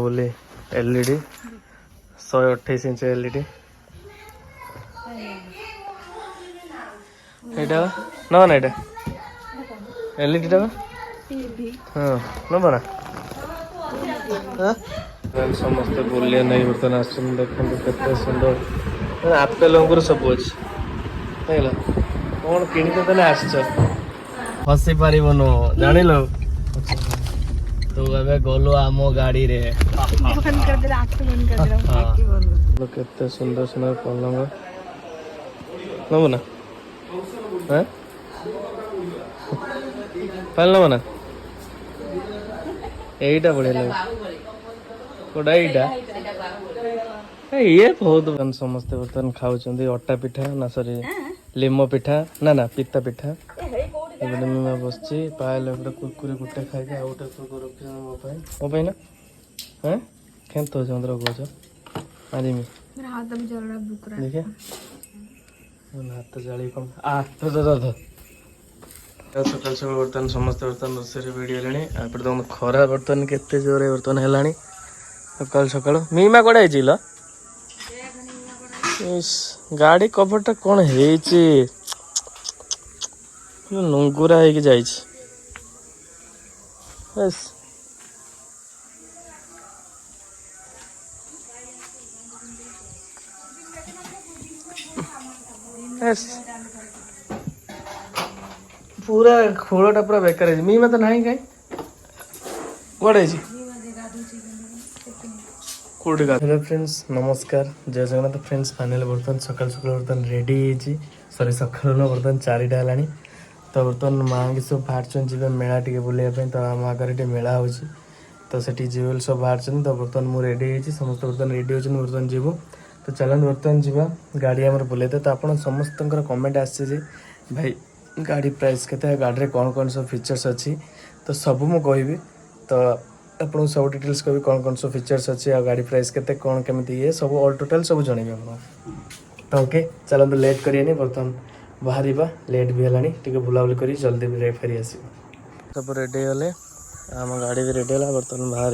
बोले LED 128 inch LED एटा ना ना एटा एलईडी टा हाँ नब ना समस्ते बुलिया नहीं बर्तन आस देखते केते सुंदर आपेल अंगूर सब अच्छे कौन किणिक आस हसी पार जान तू ए गलु आम गाड़ी रे केते सुंदर सुंदर पलंग नब ना पाल नब ना यहीटा बढ़िया लगे कोड़ा ये बहुत समस्ते बर्तमान खाऊँ अटा पिठा ना सरी लिमो पिठा ना ना पिता पिठा मीमा बस पायल कुरकुरी गोटे खाई आउ गोटे कुरकुरी रखी मो ना हाँ खेत चंद्र कौच मारिमी देखिए हाथ जाली कम सकाल सकाल बर्तमान समस्त बर्तमान रोषे भिड़ी गले तुम खरा बर्तमान केते जोरे बर्तमान है सकाल सकाल मीमा कड़े गाड़ी कभरटा कौन है लंगुरा है जाए पूरा खोलटा पूरा बेकार है मीमा तो नहीं कहीं कड़े हेलो फ्रेंड्स नमस्कार जय जगन्नाथ फ्रेंड्स फाइनल बर्तमान सकाल सकाल बर्तमान रेडी सॉरी सकाल ना बर्तमान 4टा है तो बर्तमान माँ की सब बाहर जी मेला टे बुलाइपे तो आम आगे मेला हो तो से जीव सब बाहर तो बर्तमान मुझे रेडी समस्त बर्तमान रेडी हो बर्तमान जीवु तो चलते बर्तमान जीवा गाड़ी आम बुले तो आप समस्त कमेंट आसी भाई गाड़ी प्राइस के गाड़ी में कौन कौन सब फीचर्स अच्छी तो सब मुझे कहबी तो आपको सब डिटेल्स कभी कौन सब फीचर्स अच्छी आ गाड़ी प्राइस के कौन केमी ये सब ऑल टोटल सब जनइबी आप तो ओके चलते लेट करिए बर्तमान बाहर लेट भी है बुलाबुली कर जल्दी भी फेरी आस सब रेडी गले आम गाड़ी भी रेडी है बर्तमान बाहर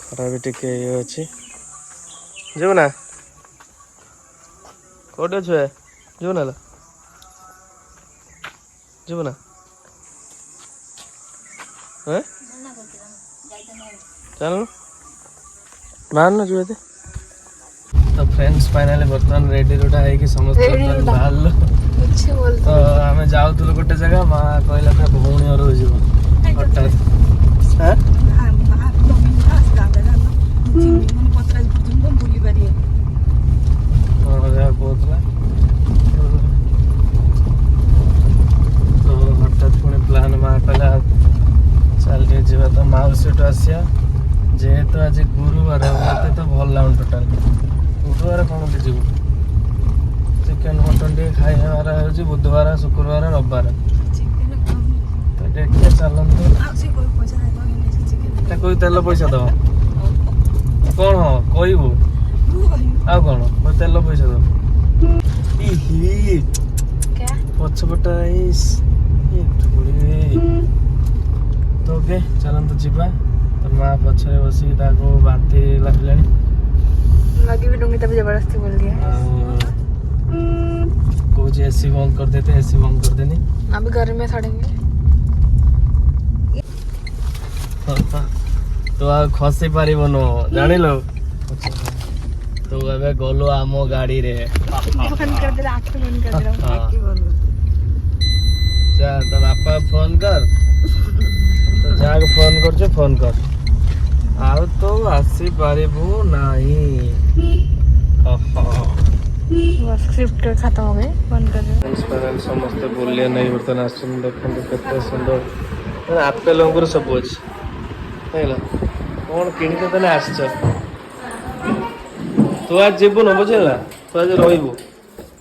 खरा भी टे ये अच्छी जीव ना कौटे अच्छे जीव ना जीव ना चल बाहर ना जुए तो फ्रेंड्स फाइनली बर्तमान रेडी रोडा है समस्त बाहर लो तो आम जाऊलु गोटे जगह माँ कहला था भौणी और हटात कहला तो हटात पुणी प्लान माँ कहला चल जा तो मौसी आसिया जेहेतु आज गुरुवार मत तो भल लगुन टोटाल गुरुवार कौन जीव चिकेन मटन टे खाइबार हो बुधवार शुक्रवार रविवार तो देखिए चलते कोई तेल पैसा दब कौन हाँ कहबू आ कौन कोई तेल पैसा दब पछपटा तो ओके चलते जीवा तो माँ पछरे बसिक बांती लगे लगी भी डूंगी तभी जबरदस्ती बोल दिया कुछ एसी बंद कर देते एसी बंद कर देनी अभी घर में सड़ेंगे तो आ खसी पार जान लो तो ए गलु आम गाड़ी रे तो बापा फोन कर तो जहाँ फोन कर फोन कर आउ तो आसी पारिबू नहीं स्क्रिप्ट खत्म हो गई बंद कर समस्त बुलिया नहीं बर्तमान आस देखते केते सुंदर आपेल अंगूर सब अच्छे कौन किणिक आस तू आज जीवन बुझेगा तू आज रही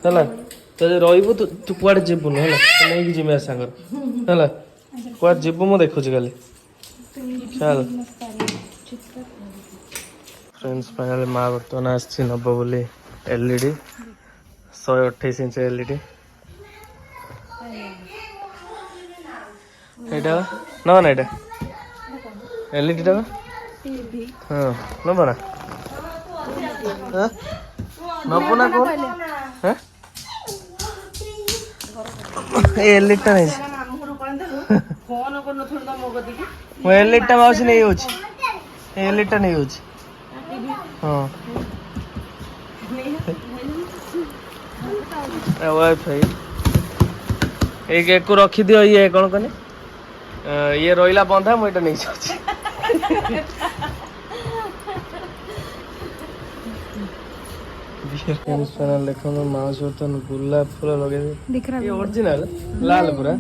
तू आज रही तू कुआड़े जीवन है नहीं जिमे सांगर है कुआड़े जीव मुझे देखुची खाली चल फ्रेंड्स फाइनली माँ बर्तमान आसी नब बोली एलईडी 128 इंच एलईडी एटा ना ना एटा एलईडी टा हाँ नब ना नब ना कौन हाँ एलईडी टा नहीं ମୁଁ ଏଲଇଡି ଟା ମାଉସୀ ନେଇ ଯାଉଛି ଏଲଇଡି ଟା ନେଇ ଯାଉଛି ହଁ ୱାଇଫାଇ ଏଇ କେକୁ ରଖିଦିଅ ଇଏ କ'ଣ କହନି ଇଏ ରହିଲା ବନ୍ଧା ମୁଁ ଏଇଟା ନେଇ ଯାଉଛି ଦେଖନ୍ତୁ ମାଉସୀ ବର୍ତ୍ତମାନ ଗୋଲାପ ଫୁଲ ଲଗେଇବେ ଅରିଜିନାଲ ଲାଲ ପୁରା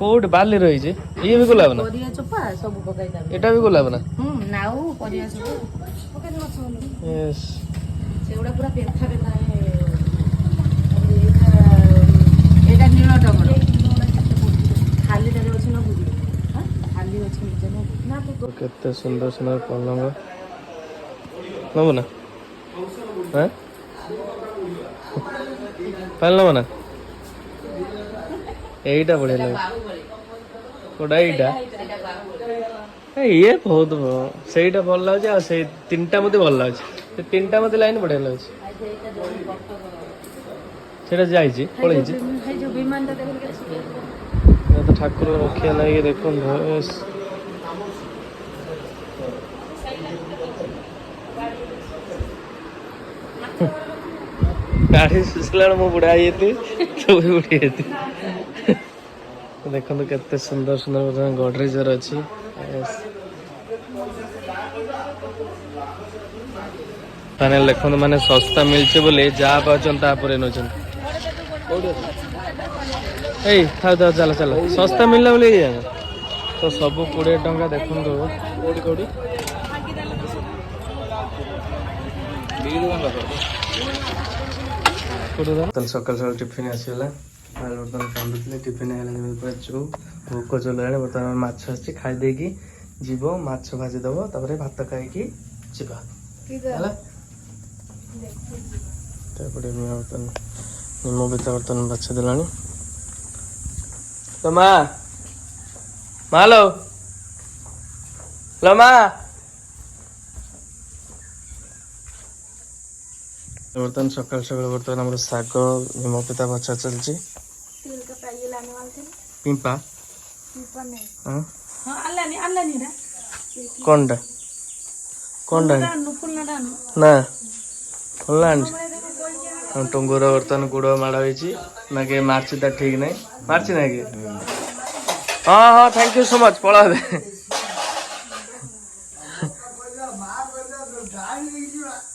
କୋଉଠି ବାଲି ରହିଛି ଇଏ ବି ଗୋଲାପ ନା ଏଟା ବି ଗୋଲାପ ନା କେତେ ସୁନ୍ଦର ସୁନ୍ଦର ପଲଙ୍ଗ ନବ ନା ପାଲ ନବ ନା এইটা বড়িয়া লাগে কোটা এইটা ইয়ে বহুত সেইটা ভাল লাগুছে আর সেই তিনটা মধ্যে ভাল লাগুছে ସେ ତିନିଟା ମତେ ଲାଇନ ବଢିଆ ଲାଗୁଛି ସେଟା ଯାଇଛି ପଳେଇଛି ତ ଠାକୁର ରଖିବା ଲାଗି ଦେଖନ୍ତୁ ଗାଡି ଶୁଖିଲା ବେଳେ ମୁଁ ବୁଢା ହେଇଯାଇଥିଲି ତୁ ବି ବୁଢୀ ହେଇଯାଇଥିଲି ଦେଖନ୍ତୁ କେତେ ସୁନ୍ଦର ସୁନ୍ଦର ଗଡରେଜର ଅଛି ପ୍ୟାନେଲ ଦେଖନ୍ତୁ ମାନେ ଶସ୍ତା ମିଳୁଛି ବୋଲି ଯାହା ପାଉଛନ୍ତି ତାପରେ ନେଉଛନ୍ତି ଏଇ ଥାଉ ଥାଉ ଚାଲ ଚାଲ ଶସ୍ତା ମିଳିଲା ବୋଲି ତ ସବୁ 20 ଟଙ୍କା ଦେଖନ୍ତୁ କୋଉଠି ସକାଳୁ ସକାଳୁ ଟିଫିନ ଆସିଗଲା ବର୍ତ୍ତମାନ କାନ୍ଦୁଥିଲେ ଟିଫିନ ହେଇଗଲା ପୁରା ଚୁପ୍ ଭୋକ ଚଲାଣି ବର୍ତ୍ତମାନ ମାଛ ଆସିଛି ଖାଇ ଦେଇକି ଯିବ ମାଛ ଭାଜି ଦବ ତାପରେ ଭାତ ଖାଇକି ଯିବା ହେଲା ତାପରେ ବର୍ତ୍ତମାନ ନିମ ପିତା ବର୍ତ୍ତମାନ ବାଛି ଦେଲାଣି ତ ମା ମାଲୋ लो ମା ବର୍ତ୍ତମାନ ସକାଳୁ ସକାଳୁ ବର୍ତ୍ତମାନ ଆମର ଶାଗ ନିମ ପିତା ବଛା ଚାଲିଛି ପିମ୍ପା କଣଟା କଣଟା ନା ଭଲ ଆଣିଛି ଟୁଙ୍ଗୁର ବର୍ତ୍ତମାନ ଗୁଡ଼ ମାଡ଼ ହେଇଛି ନା କି ମାରିଛି ତା ଠିକ ନାହିଁ ମାରିଛି ନାଇଁ କି ହଁ ହଁ ଥ୍ୟାଙ୍କ ୟୁ ସୋ ମଚ୍ ପଳାବେ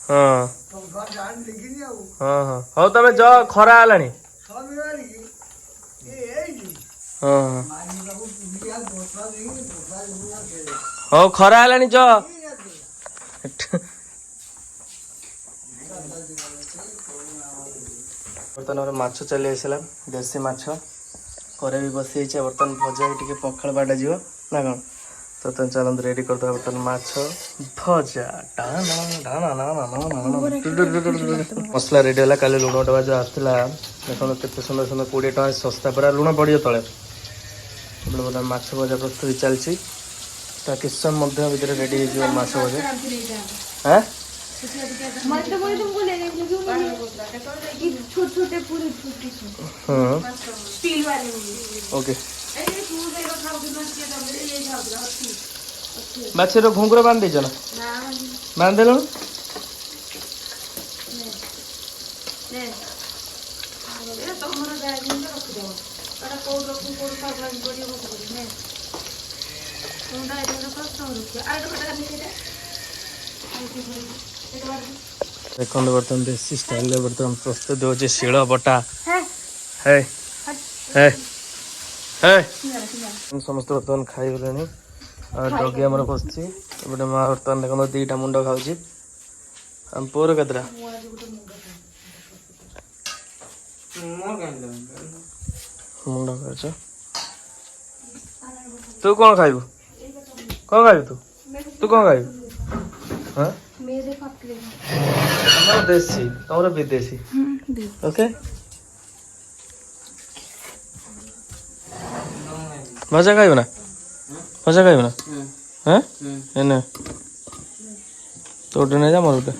ହଁ ହଁ ହଁ ହଉ ତମେ ଯ ଖରା ହେଲାଣି ହଁ ହଉ ଖରା ହେଲାଣି ଯ ବର୍ତ୍ତମାନ ଆମର ମାଛ ଚାଲି ଆସିଲା ଦେଶୀ ମାଛ କରେ ବି ବସି ହେଇଛି ବର୍ତ୍ତମାନ ଭଜା ଟିକେ ପଖାଳ ବାଡ଼ା ଯିବ ନା କ'ଣ ତ ତମେ ଚାଲନ୍ତୁ ରେଡ଼ି କରିଦେବା ବର୍ତ୍ତମାନ ମାଛ ଭଜା ମସଲା ରେଡ଼ି ହେଲା କାଲି ଲୁଣ ଡବା ଯେଉଁ ଆସିଥିଲା ଦେଖନ୍ତୁ କେତେ ସୁନ୍ଦର ସୁନ୍ଦର 20 ଟଙ୍କା ଶସ୍ତା ପୁରା ଲୁଣ ପଡ଼ିବ ତଳେ ବର୍ତ୍ତମାନ ମାଛ ଭଜା ପ୍ରସ୍ତୁତି ଚାଲିଛି ତା କିଛି ସମୟ ମଧ୍ୟ ଭିତରେ ରେଡ଼ି ହେଇଯିବ ମାଛ ଭଜା ହଁ ओके माछर घुंगुर बांध देछ ना बांध देलो देखो बर्तमान देसी स्टाइल बर्तमान प्रस्तुत हो शिल बटा है समस्त बर्तमान खाई गले डगी आम बस माँ बर्तमान देखो 2टा मुंड खाऊँ आम पुअर केतटा मुंड खाच तू कौन खाइबू कौन खाइबू तू कौन खाइबू हाँ हमारा देसी हमारा विदेशी ओके भजा खाइबू ना ଖସା ଖାଇବୁ ନା ହୁଁ ହଁ ହୁଁ ଏନେ ତୋ ଗୋଟେ ନେଇ ଯା ମୋର ଗୋଟେ